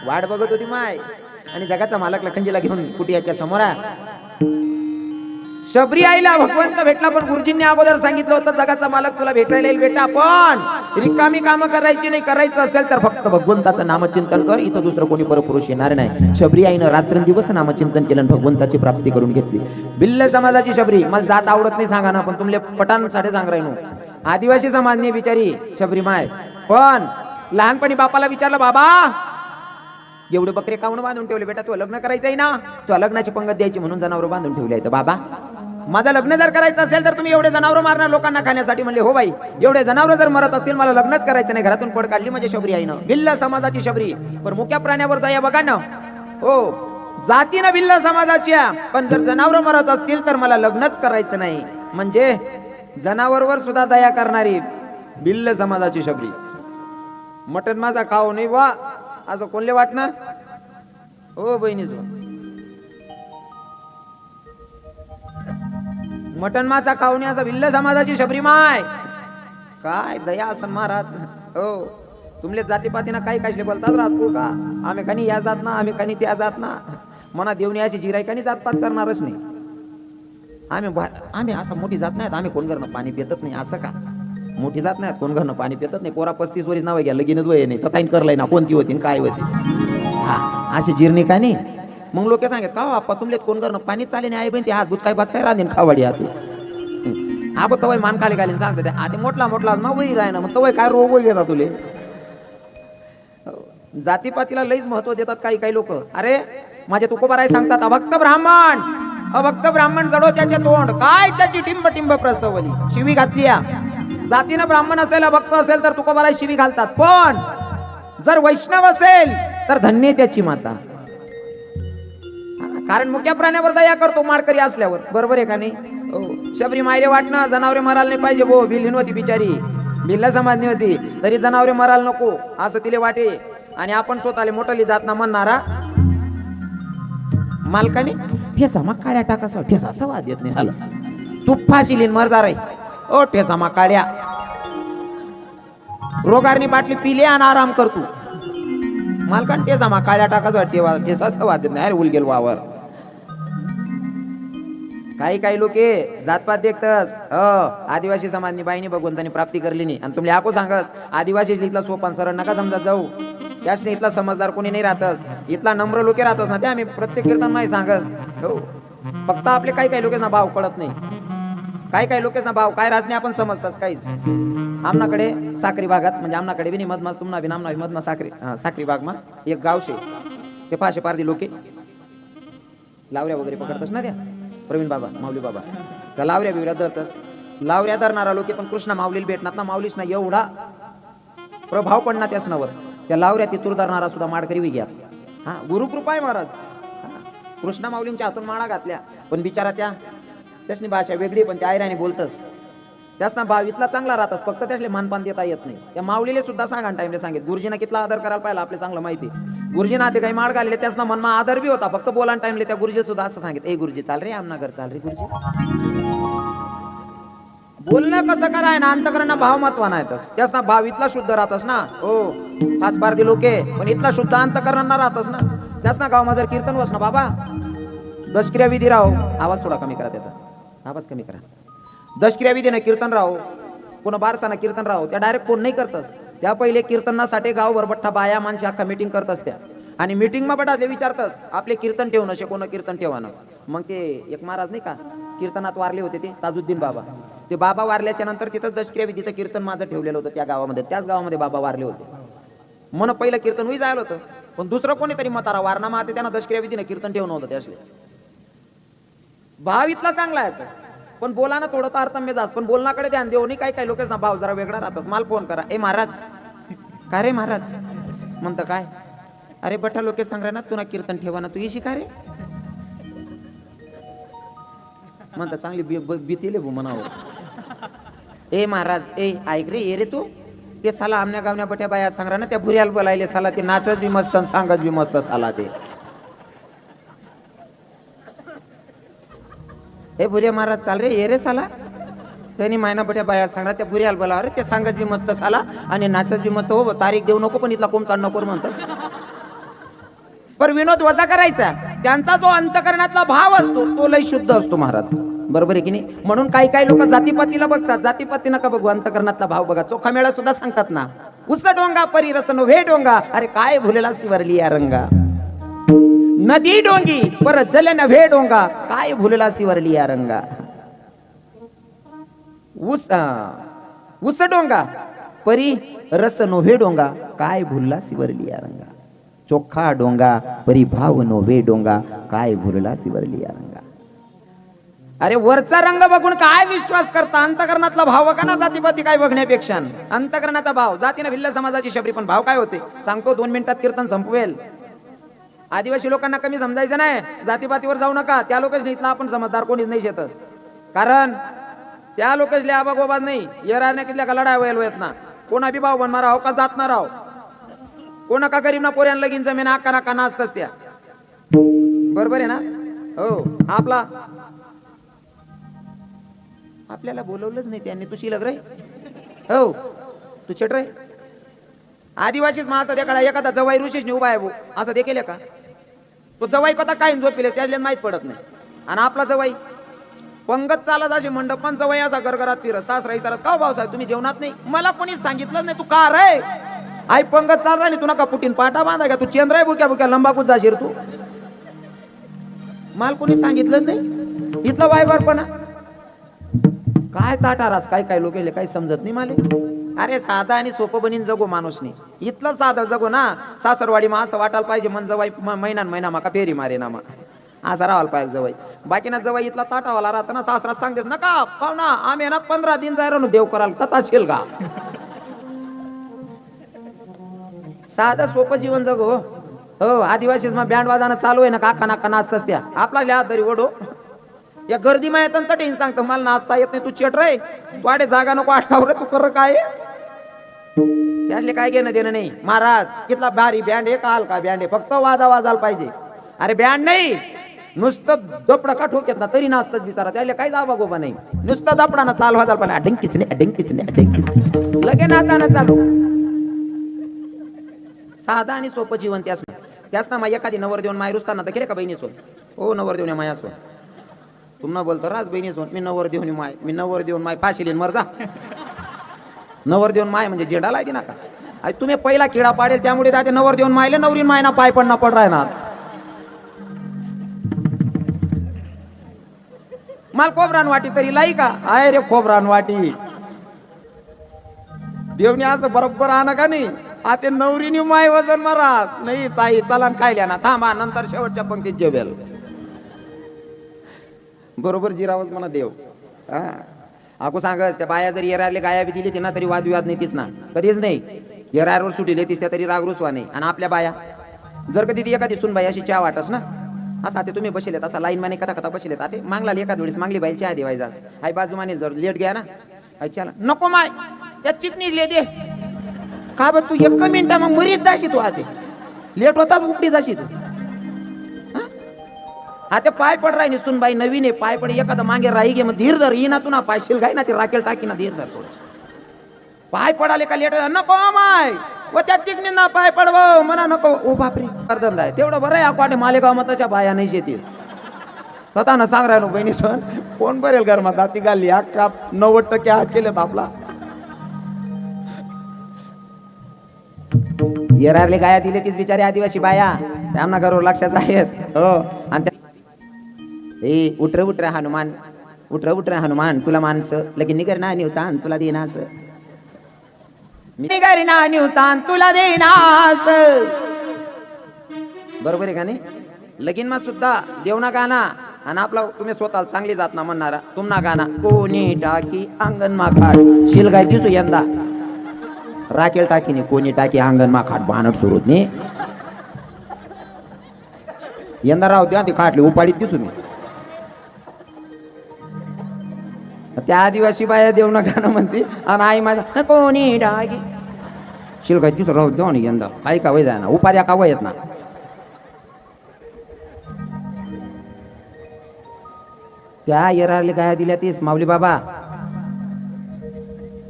वाट बघत होती माय आणि जगाचा मालक लखनजीला घेऊन कुटियाच्या समोर शबरी आईला भगवंत भेटला, पण गुरुजींनी अगोदर सांगितलं होतं जगाचा मालक तुला भेटायला येईल बेटा, पण रिकामी कामं करायची नाही, करायचं असेल तर फक्त भगवंताचं नामचिंतन कर, इथं दुसरं कोणी परपुरुष येणार नाही. शबरी आईनं रात्रंदिवस नामचिंतन केलं, भगवंताची प्राप्ती करून घेतली. भिल्ल समाजाची शबरी, मला जात आवडत नाही सांगा ना, पण तुमले पठाणसाठी सांग राहिनो, आदिवासी समाजने बिचारी शबरी माय, पण लहानपणी बापाला विचारलं, बाबा एवढे बकरे काऊन बांधून ठेवले बेटा, तू लग्न करायचंय ना, तू लग्नाची पंगत द्यायची म्हणून जनावर बांधून ठेवले आहेत. बाबा माझं लग्न जर करायचं असेल तर तुम्ही एवढे जनावर मारणार लोकांना खाण्यासाठी. म्हणले हो बाई, एवढे जनावर जर मरत असतील मला लग्नच करायचं नाही. घरातून पड काढली म्हणजे शबरी आईनं, भिल्ल समाजाची शबरी. पण मुक्या प्राण्यावर दया बघा ना, हो जातीनं भिल्ल समाजाची, पण जर जनावर मरत असतील तर मला लग्नच करायचं नाही. म्हणजे जनावरवर सुद्धा दया करणारी भिल्ल समाजाची शबरी. मटन माझा खाऊ नाही वा असं कोणले वाटणं हो बहिणीच, मटन मासा खाऊन असं भिल्ल समाजाची शबरी माय. काय दया असं महाराज. हो तुमले जातीपातीना काही काशले बोलतात राहतो का, आम्ही कानी या जात ना, आम्ही कानी त्या जात ना, मना देऊन याची जिराई कानी जातपात करणारच नाही. आम्ही असं मोठी जात नाहीत, आम्ही कोण घरनं पाणी पितत नाही. असं का मोठी जात नाहीत, कोण घरनं पाणी पितत नाही. पोरा 35 वर्ष नाव घ्या लगीनच वय नाही, तताईन करलाय ना, कोणती होती काय होती हा अशी जिरणी का नाही. मग लोक सांगत का बाप्पा तुमले कोण करणं पाणी चाले नाही, आई बहिणी हात भूत काय बात काय राहते खावाडी हात आबो तवय मान खाली घालीन सांगते आधी मोठला मोठला मग वही राह ना, मग तवय काय रोग वय घेतात तुले. जातीपातीला लईच महत्व देतात काही काही लोक. अरे माझे तुकोबाराय सांगतात, अभक्त ब्राह्मण जडो त्याचे तोंड, काय त्याची टिंब टिंब प्रसवली. शिवी घातली, जातीनं ब्राह्मण असेल अभक्त असेल तर तुकोबाराय शिवी घालतात, पण जर वैष्णव असेल तर धन्य त्याची माता. कारण मुक्या प्राण्यावर दया करतो माळकरी असल्यावर, बरोबर आहे का नाही. शबरी मायले वाटणं जनावरे मरायला नाही पाहिजे, भो भिल्लीन होती बिचारी, भिल्ल समाजनी होती, तरी जनावरे मरायला नको असं तिले वाटे. आणि आपण स्वतःले मोठली जात ना म्हणणारा मालकाने ठेचा मग काळ्या टाकासा ठेसा असं वाद येत नाही झालं, तू फाशी लिन मरजा रे ओ ठेसा मा काळ्या, रोगारनी बाटली पिले आणि आराम करतो. मालकान ठेसा मा काळ्या टाकासा ठेसा असं वाद येत नाही. अरे उलगेल वावर काही काही लोक जातपात देखतस. आदिवासी समाजनी बाईनी भगवंतानी प्राप्ती करली नाही. आणि तुम्ही आको सांगत आदिवासी इथला सोपान सरळ नका समजा जाऊ, त्याच इथला समजदार कोणी नाही राहतस, इथला नम्र लोके राहतस ना, ते आम्ही प्रत्येक कीर्तन माही सांगत. हो फक्त आपले काही काही लोकांना भाव कळत नाही, काही काही लोकांना भाव काय राजने आपण समजतात काहीच. आमनाकडे साखरी भागात म्हणजे आमनाकडे बी मधमास तुम्हाला बी नामना मधमा साखरी बाग मा एक गाव शे, ते पाशे पारदी लोके लावऱ्या वगैरे पकडतस ना, त्या प्रवीण बाबा माऊली बाबा त्या लावऱ्या बिवऱ्या धरतस. लावऱ्या धरणारा लोके पण कृष्णा माऊलीला भेटणार ना, माऊलीच ना एवढा प्रभाव पडणार त्याच नवर. त्या लावऱ्या तिथूर धरणारा सुद्धा माडकरी विग्यात. हा गुरुकृपा आहे महाराज. कृष्णा माऊलींच्या हातून माळा घातल्या, पण बिचारा त्यासनी भाषा वेगळी, पण त्या आयराने बोलतस, त्यासना भाव इथला चांगला राहतस, फक्त त्यासले मानपान देता येत नाही. त्या माऊलीले सुद्धा सांगा टाइमले सांगित, गुरुजीना कितला आदर करायला पाहिजे आपले चांगलं माहिती. गुरुजीना ते काही माळ घालले त्यासना मनमा आदर बी होता, फक्त बोलान टाइमले त्या गुरुजी सुद्धा असं सांगित, ए गुरुजी चाल रे आमना घर चाल रे गुरुजी. बोलणं कसं कराय ना, अंतकरणा भाव महत्वाना येतस, त्यासना भाव इथला शुद्ध राहतस ना. हो खास पारदी लोके पण इथला शुद्ध अंतकरणा राहतस ना. त्यासना गाव जर कीर्तन वस ना बाबा, दशक्रिया विधी राहो, आवाज थोडा कमी करा, त्याचा आवाज कमी करा. दशक्रिया विधीनं कीर्तन राहो, कोण बारसाना कीर्तन राहो, त्या डायरेक्ट कोण नाही करतस. त्या पहिले कीर्तनासाठी गावभर बठ्ठा बाया माणशी अख्खा मीटिंग करतस त्या, आणि मीटिंग मा बटा विचारतस आपले कीर्तन ठेवणं शे कोण कीर्तन ठेवानं. मग ते एक महाराज नाही का कीर्तनात वारले होते, ते ताजुद्दीन बाबा, ते बाबा वारल्याच्या नंतर तिथं दशक्रिया विधीचं कीर्तन माझं ठेवलेलं होतं त्या गावामध्ये. त्याच गावामध्ये बाबा वारले होते, मन पहिलं कीर्तन होई जायला होतं, पण दुसरं कोणीतरी म्हातारा वारणा माते त्यांना दशक्रिया विधीनं कीर्तन ठेवणं होतं. त्यासले भाव इथला चांगला आहे, पण बोलाना थोडं तारतम्य जास, पण बोलण्याकडे ध्यान देऊ नये. काही काही लोकांना भाव जरा वेगळा राहतस. माल फोन करा, ए महाराज का रे महाराज म्हणतं काय, अरे बठा लोके सांग ना तुला कीर्तन ठेवा ना, तू येशी का रे म्हणता, चांगली भीतीले भू म्हणावं. ए महाराज ए ऐक रे, ये रे तू ते साला आमच्या गावण्या बट्या बाया सांग ना, त्या भुऱ्याला बोलायले साला, ते नाचत बी मस्त सांगत बी मस्त साला. ते हे भुर्या महाराज चाल रे, ये रे साला, त्यांनी मायना बट्या बाया सांगा त्या भुऱ्याला बोला, अरे ते सांगत बी मस्त साला आणि नाचत बी मस्त. हो तारीख देऊ नको पण इथला कोण काढ नको म्हणतात. पर विनोद वजा करायचा. त्यांचा जो अंतकरणातला भाव असतो तो लय शुद्ध असतो महाराज. बरोबर आहे की नाही? म्हणून काही काही लोक जातीपातीला बघतात. जातीपाती नका बघू, अंतकरणातला भाव बघा. चोखा मेळा सुद्धा सांगतात ना, उस डोंगा परी रसन वे डोंगा, अरे काय भुलेला सिवरली या रंगा. नदी डोंगी पर जल नव्हे डोंगा, काय भुलेला सिवरली या रंगा. उस डोंगा परी रस नोव्हे डोंगा, काय भुलला सिवरली या रंगा. चोखा डोंगा परी भाव नोव्हे डोंगा, काय भुलला सिवरली या रंगा. अरे वरचा रंग बघून काय विश्वास करता, अंतकरणातला भाव बघा ना. जातीपाती काय बघण्यापेक्षा अंतकरणाचा भाव. जातीने भिल्ल समाजाची शबरी, पण भाव काय होते सांगतो. 2 मिनिटात कीर्तन संपवेल. आदिवासी लोकांना कमी समजायचं नाही, जातीपातीवर जाऊ नका. त्या लोकच इथला आपण समजदार कोणीच नाही शेतस. कारण त्या लोकच लय आबागोबाज नाही. येराने कितल्या का लढाई व्हायला येत ना. कोणा बी भाव बनणार आहो का जात ना राव. कोणा का गरीब ना पोऱ्यान लगीन जमीन आका नाका नाचतच त्या. बरोबर आहे ना? हो. आपल्याला बोलवलंच नाही त्यांनी. तू शिलग रे, हो तू चट रे. आदिवासीच मग असं देखा एखादा जवाई ऋषीच उभा आहे असं देखील का? तो जवाई कथा काय झोपिले त्याला माहित पडत नाही. आणि आपला जवाई पंगत चालत असे मंडपान जवाई असा घरघरात फिरत. सासरा विचारत का भाऊ साहेब तुम्ही जेवणात नाही? मला कोणीच सांगितलं नाही. तू का रे? आई पंगत चाल राहिली, तू नका पुटीन पाटा बांधा का? तू चेंद्र आहे बुक्या बुक्या लंबाकूच जाशील तू. मला कोणी सांगितलं नाही. इथला वायबारपणा काय ताटारास काय काय लोक काही समजत नाही मला. अरे साधा आणि सोपं बनीन जगो माणूसने. इथलं साधं जगो ना. सासरवाडी मा असं वाटायला पाहिजे मन जवाई महिना माका फेरी मारे ना मा असं राहायला पाहिजे जवाई. बाकी ना जवाई इथला ताटावाला राहता ना. सासरा सांगतेस नका पाहुणा आम्ही ना 15 दिन जाय राहू देव करायला तताशील का. साधं सोपं जीवन जगो. हो आदिवासीच मग बँड वाजाना चालू आहे ना, काका नाका नाचतच त्या. आपला लिहा तरी ओढो या गर्दी मा येतात तटीन सांगतो मला नाचता येत नाही. तू चेट रे, वाडे जागा नको आठकाव रे. तू कर काय त्यातले काय घेणं देणं नाही. महाराज कितला भारी बँड आहे का हलका बँड आहे, फक्त वाजायला पाहिजे. अरे बँड नाही नुसतं दपडा का ठोक्यात ना तरी नाचतात बिचारा. त्याला काही जावा गोबा नाही. नुसतं दपडानं चालू वाजायला पाहिजे. अडंकीच नाही लगे नाचानं चालू. साधा आणि सोपं जीवन त्याच ना. माय एखादी नवर देऊन माय रुसताना तर केले का बहिणी सोन? हो नवर देऊन माया सोन. तुम्हाला बोलतो राज बहिणी सोन मी नवर देऊन माय. मी नवर देऊन माय फाशीलीन मर जा. नवर देऊन माय म्हणजे जेडा लायती ना का? अरे तुम्ही पहिला किडा पाडेल त्यामुळे त्याचे नवर देऊन मायले नवरीन मायना पाय पडना पड राहणार. माल खोबरान वाटी तरी लाई का? आहे रे खोबरान वाटी. देवनी असं बरोबर आणा का नाही? आता नवरीनी माय वजन मारा नाही ताई चला खायल्या ना थांबा नंतर शेवटच्या पंक्तीत जेवेल. बरोबर जिरावच म्हणा देव. हा आको सांगस त्या बाया जरी येरारले गाया बी दिली ती ना तरी वादविवाद नाही तीच ना कधीच नाही. येरारवर सुटीले तीस त्या तरी राग रुसवा नाही. आणि आपल्या बाया जर कधी ती एखादी सुन बाई अशी चहा वाटस ना असा ते तुम्ही बसलेत असा लाईन माने कथा बसलेत. आता मागला एखाद वेळेस मागली बाई चहा देवायचा आई बाजू मानेल जर लेट घ्या ना आई चला नको माय त्या चिकनी ले दे का ब तू 1 मिनिटा मग मरीच जाशी तू. आता लेट होतात उपडी जाशी तू. आता पाय पड राही सुन बाई नवीन आहे पाय पड एखादा मागे राही घे मग धीर धर येईना तू ना पायशील काय ना ते राखेल टाकी ना धीर धर थोडं. पाय पडाले का लेट नको माय व त्या चिकनींना पाय पडव म्हणा नको. ओ बापरे अर्धंदा आहे तेवढं बरं आहे. अकवाटे मालेगाव मताच्या बाया नाही शेतील स्वतः ना सांग राहिलो बहिणी सण कोण बरेल घरमात ती गाली अख्खा 90% हात केलेत आपला. येरारले गाया दिले तीच बिचारे आदिवासी बाया त्यांना घरावर लक्षात आहेत. हो आणि ए उठर हनुमान उठर हनुमान तुला माणसं लगेच निगर ना निवतान तुला देनास निगर ना निवतान तुला देनास. बरोबर आहे का नाही? लगीन मा सुद्धा देवना गाना आणि आपला तुम्ही स्वतः चांगली जात ना म्हणणारा तुम्हाला गाना कोणी टाकी अंगण मा खाट शिलगाय दिसू यंदा राखेल टाकी नाही कोणी टाकी अंगण मा खाट बाणट सुरूच नाही यंदा राहू द्या ती खाटली उपाडीत दिसून. त्या आदिवासी बाया देवना गाणं म्हणते आणि आई माझा कोणी टाकी शिलगाय दिसू राहू द्या आणि यंदा काही का वय जाय ना उपाध्या का वय येत ना. त्या येरारले गाया दिल्या तीस माऊली बाबा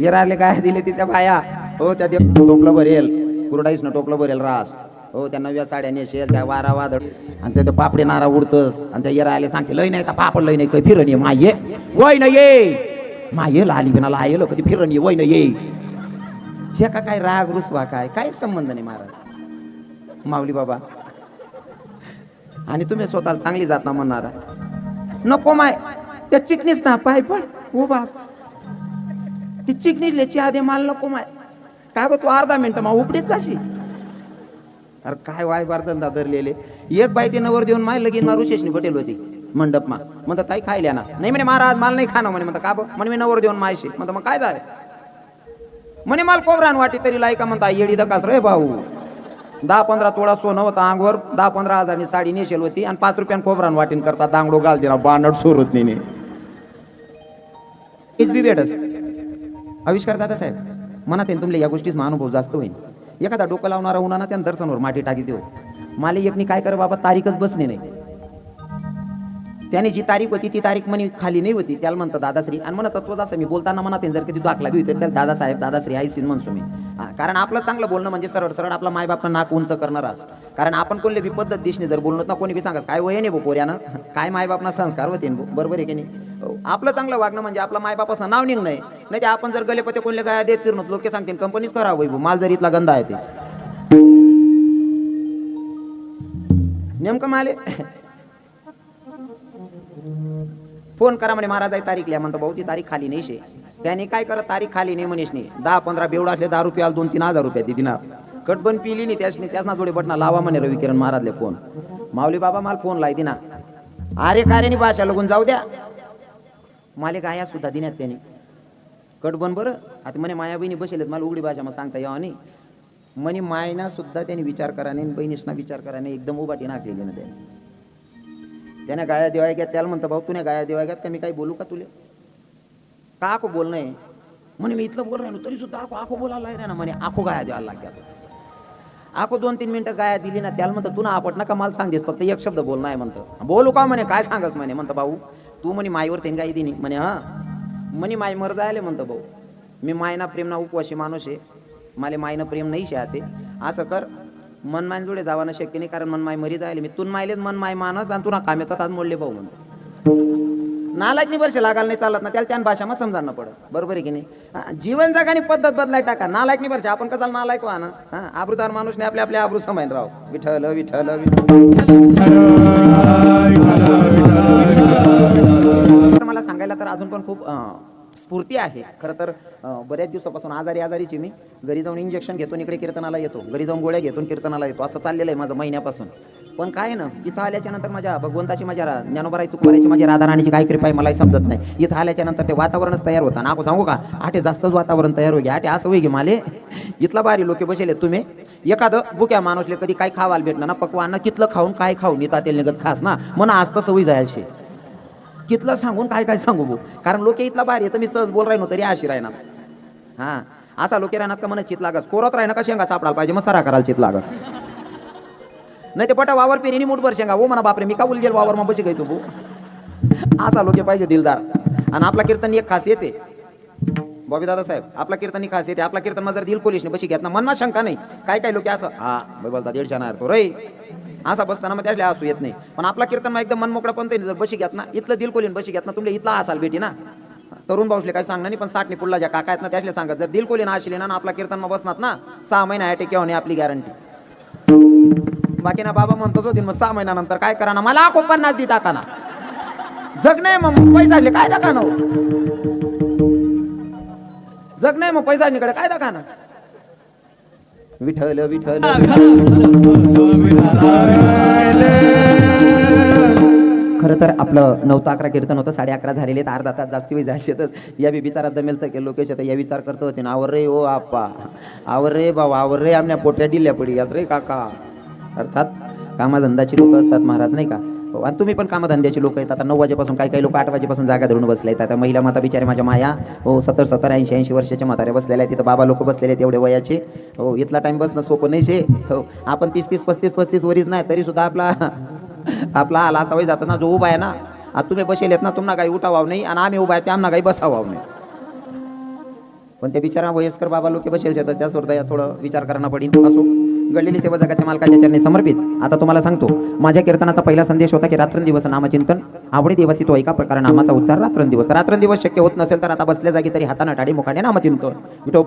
येरारले गाया दिले तिच्या बाया. हो त्या टोकलं भरेल कुरडाईस न टोकलं भरेल रास हो त्या नव्या साड्या नेसेल त्या वारा वादळ आणि त्या पापडे नारा उडतस आणि त्या येरा आले सांगते लय नाही का पापड लय नाही काही फिरण ये माये वय न ये माये लाली बिना लायलं कधी फिरण ये वय न ये शेका काय राग रुसवा काय संबंध नाही महाराज माऊली बाबा. आणि तुम्ही स्वतःला चांगली जात ना म्हणणारा नको माय त्या चिकनीच ना पाय पण हो बाप ती चिकनी लेची आधी माल नको माय काय बघ तू अर्धा मिनिट मा उपडीच जाशी. अरे काय वाय धंदा धरलेले एक बाई ते नवर देऊन माय लगीन मा ऋषेशनी पटेल होती मंडप मा म्हणतात ताई खायल्या ना नाही म्हणे महाराज माल नाही खाणं म्हणे म्हणता का बघ म्हणे मी नवर देऊन मायशी म्हणता मग काय झालं म्हणे माल कोबरान वाटी तरी लायका म्हणता येडी दकास रे भाऊ 10-15 तोळा सोनं होतं अंगवर 10-15 हजारनी साडी नेशेल होती आणि 5 रुपयान खोबरान वाटीन करता दांगडो घाल दिला बानट सोरत नाही इज बी बेटस आविष्कार दादा साहेब मनात येईल तुमले या गोष्टीचा अनुभव जास्त होईल. एखादा डोकं लावणारा उन्हाना त्या दर्शनवर माटी टाकी देऊ माले एकनी काय कर बाबा तारीखच बसणे नाही त्याने जी तारीख होती ती तारीख म्हणे खाली नाही होती त्याला म्हणतं दादाश्री आणि म्हणत तत्व असं मी बोलताना मनात जर कधी दाखला बी होते त्याला दादासाहेब दादाश्री आईसीन म्हणतो मी. कारण आपलं चांगलं बोलणं म्हणजे सरळ सरळ आपला मायबापनं नाक उंच करणार अस कारण आपण कोणले बी पद्धत दिसणे जर बोलणं ना कोणी बी सांगास काय वय नाही पोऱ्यानं काय मायबापना संस्कार होते बरोबर आहे की नाही. आपलं चांगलं वागणं म्हणजे आपला मायबापाचं नाव निघ नाही ते आपण जर गलेपते कोणले काय देत फिरणं लोक सांगतील कंपनीच करा वैभव माल जर इथला गंदा आहे ते नेमकं माले फोन करा म्हणे महाराज तारीख लिहा म्हणतो भाऊ ती तारीख खाली नाही शे त्याने काय करत तारीख खाली नाही म्हणेश नाही 10-15 बेवडा असले 10 रुपये 2-3 हजार रुपये ती दिना कटबन पिली नाही त्यासना जोडे बटना लावा म्हणे रवी किरण महाराजले फोन माऊली बाबा मला फोन लाई दिना अरे कार्यानी भाषा लगून जाऊ द्या माले गाया सुद्धा दिण्यात त्याने कटबन बरं आता म्हणे माया बहिणी बसेलेत मला उघडी भाषा मग सांगता यावं नाही म्हणे मायना सुद्धा त्यांनी विचार कराने बहिणीसना विचार कराने एकदम उभाटी नाकलेली ना त्याने गाया देवाय घ्या त्याला म्हणतं भाऊ तुने गाया देवाय घ्यात का मी काही बोलू का तुले का आखो बोलणं आहे म्हणे मी इथलं बोल राहिलो तरी सुद्धा आखो बोलायला आहे ना म्हणे आखो गाया द्यायला लागतात आखो 2-3 मिनिटं गाया दिली ना त्याला म्हणतं तू ना आपट ना का मला सांगतेस फक्त एक शब्द बोल नाही म्हणतं बोलू का म्हणे काय सांगस म्हणे म्हणतं भाऊ तू म्हणे माईवर त्यांनी गाई दिनी म्हणे हा म्हणे माई मर जायले म्हणतं भाऊ मी मायना प्रेमना उपवाशी माणूस आहे मला मायनं प्रेम नाही शे असं कर मन माय जोडे जावानं शक्य नाही कारण मन माय मरी जायले मी तून मायलेच मन माय मानस आणि तुला काम येतात आज मोडले भाऊ म्हणतो नालायक वर्ष लागायला नाही चालत ना त्याला त्या भाषा मग समजायला पडत बरोबर आहे की नाही जीवन जगाने पद्धत बदलाय टाका नालायक वर्ष आपण कसाला नालायक व्हा ना आबरूदार माणूस नाही आपल्या आबरू समायन राव विठ्ठल विठ्ठल मला सांगायला तर अजून पण खूप स्फूर्ती आहे खरं तर बऱ्याच दिवसापासून आजारीची मी घरी जाऊन इंजेक्शन घेतो इकडे कीर्तनाला येतो घरी जाऊन गोळ्या घेतो कीर्तनाला येतो असं चाललेलं आहे माझं महिन्यापासून पण काय ना इथं आल्याच्या नंतर माझ्या भगवंताची माझ्या ज्ञानोबाराई तुकोबारायची माझ्या राधाराणीची काय कृपा आहे मलाही समजत नाही इथं आल्याच्या नंतर ते वातावरणच तयार होतं ना सांगू का आठे जास्तच वातावरण तयार होईल आठे असं होई माले इथला भारी लोक बसेले तुम्ही एखादं बुक्या माणूसले कधी काय खावायला भेटणार ना पकवान कितलं खाऊन काय खाऊन इथं तेल निघत खास ना म्हणून आज तर सवय जायची कितलं सांगून काय सांगू भाऊ कारण लोक इथला भारी आहे तर मी सहज बोल राहिनो तरी अशी राहणार हा असा लोक राहणार का म्हणत चित लागस कोरत राहणार का शेंगा सापडायला पाहिजे मग सरा करायला चित लागस नाही ते पटा वावर पेरीनी मूठभर शेंगा हो म्हणा बापरे मी का गेल वावर मग बशी तू असा लोक पाहिजे दिलदार आणि आपला कीर्तन एक खास येते बॉबी दादा साहेब आपला कीर्तन खास येते आपला कीर्तन जर दिल कोलिशने बशी घेत ना मनमा शंका नाही काय लोक असं हा बोलता 150 ना तो रे असा बसताना मग त्याला असू येत नाही पण आपला कीर्तन एकदम मन मोकळा पण जर बशी घेत ना इथलं दिल कोलीन बशी घेत ना तुमले इथला असाल भेटी ना तरुण भाऊसले काय सांगणार नाही पण 60 पुढला ज्या काका आहेत ना त्यातले सांगत जर दिल कोलीन असले ना आपला कीर्तन मग बसणार ना 6 महिना आहे टेक्या होणे आपली गॅरंटी बाकी ना बाबा म्हणतोच होती मग 6 महिन्यानंतर काय करा ना मला 50 दी टाका ना जग नाही मग पैसा काय दाखा ना जग नाही मग पैसा निकडे काय दाखा ना विठ्ठल विठ्ठल खरं तर आपलं 9 ते 11 कीर्तन होतं 11:30 झालेले तर अर्धा तास जास्ती वेळ जायचे तर या बी बिचारा दमेल तर लोकेश या विचार करतो होते ना आवर रे ओ आप्पा आवर रे बाबा आवर रे आमच्या पोट्या डिल्ल्या पडी यात रे काका अर्थात कामाधंदाची लोक असतात महाराज नाही का हो आणि तुम्ही पण कामधंद्याची लोक आहेत आता 9 वाजेपासून काही लोक 8 वाजेपासून जागा धरून बसले आहेत आता महिला माता बिचारे माझ्या माया हो 70 80 वर्षाच्या म्हाताऱ्या बसलेल्या आहेत तिथं बाबा लोक बसलेले आहेत एवढे वयाचे हो इथला टाइम बसणं सोपं नाही शे हो आपण 30 35 वरीच नाही तरी सुद्धा आपला आला सवय जातं ना जो उभा आहे ना आता तुम्ही बसेलेत ना तुम्हाला काही उठावाव नाही आणि आम्ही उभा आहे ते आम्हाला काही बसावाव नाही पण ते बिचारा वयस्कर बाबा लोक बसेल त्यासवर थोडं विचार करणं पडेल असो घडलेली सेवा जगाच्या मालकाच्या चरणी समर्पित. आता तुम्हाला सांगतो, माझ्या कीर्तनाचा पहिला संदेश होता की रात्रंदिवस नामचिंतन. आवडी दिवसी तो एका प्रकारे नामाचा उच्चार रात्रंदिवस. रात्रंदिवस शक्य होत नसेल तर आता बसल्या जागी तरी हाताने टाळी मुखाने नामचिंतन. विठो